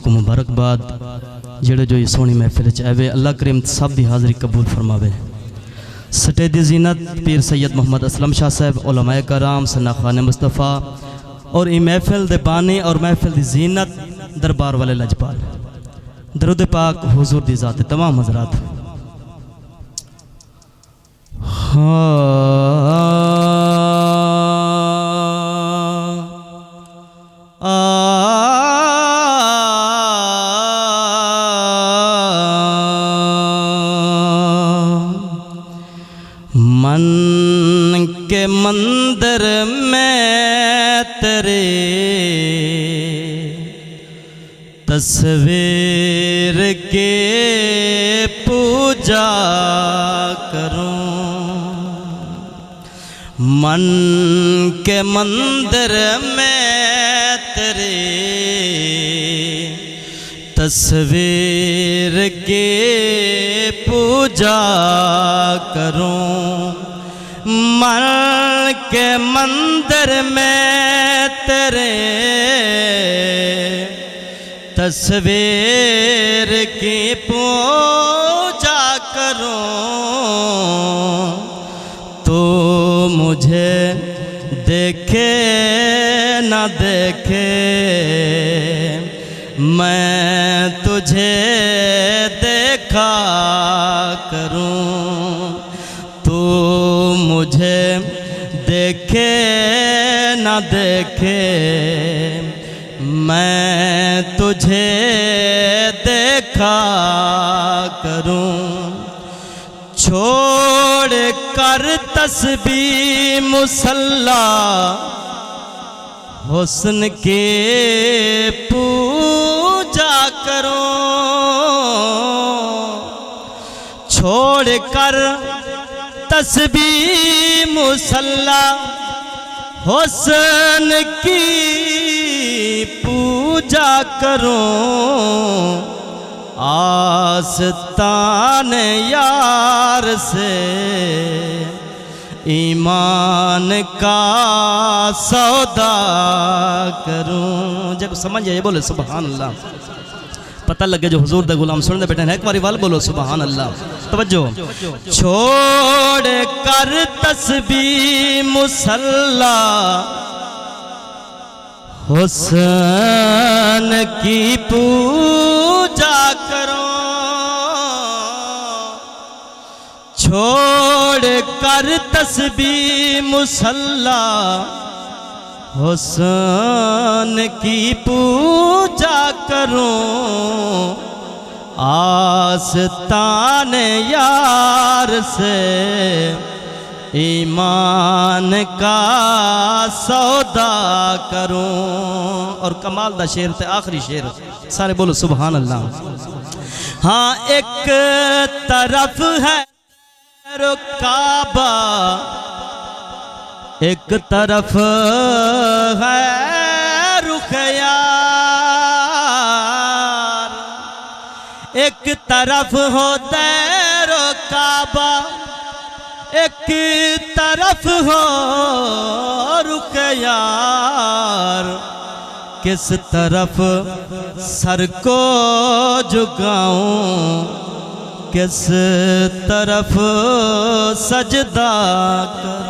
को मुबारकबाद जेड़े जो ये सोहनी महफिल च आवे। अल्लाह करीम सब की हाज़री कबूल फरमावे। सटे दी जीनत पीर सैयद मोहम्मद असलम शाह साहब, उलमाए कराम, सना खान मुस्तफ़ा और ये महफिल दे बानी और महफिल दी जीनत दरबार वाले लजपाल। दरूद पाक हुजूर दी ज़ात तमाम हज़रात। मन के मंदिर में तेरे तस्वीर के पूजा करूं। मन के मंदिर में तेरे तस्वीर के पूजा करूं। मन के मंदिर में तेरे तस्वीर की पूजा करूं। तो मुझे देखे न देखे मैं तुझे देखा करूं। तू मुझे देखे न देखे मैं तुझे देखा करूं। छोड़ कर तस्बीह मुसल्ला हुस्न के पूजा करो। छोड़ कर तस्बीह मुसल्ला हुस्न की पूजा करो। आस्तान यार से ईमान का सौदा करूं। जब समझ जाए बोले सुभान अल्लाह। पता लगे जो हुजूर दा गुलाम सुनने बैठे हैं, एक बारी वाल बोलो सुभान अल्लाह। तवज्जो। छोड़ कर तस्बीह मुसल्ला हुस्न की पूजा करो। छोड़ कर तस्बीह मुसल्ला हुस्न की पूजा करो। आस्तान यार से ईमान का सौदा करूं। और कमाल दा शेर ते आखिरी शेर सारे बोलो सुभान अल्लाह। हाँ एक तरफ है काबा, एक तरफ है रुख यार। एक तरफ हो दैरो काबा, एक तरफ हो रुख यार। किस तरफ सर को झुकाऊं, किस तरफ सजदा कर।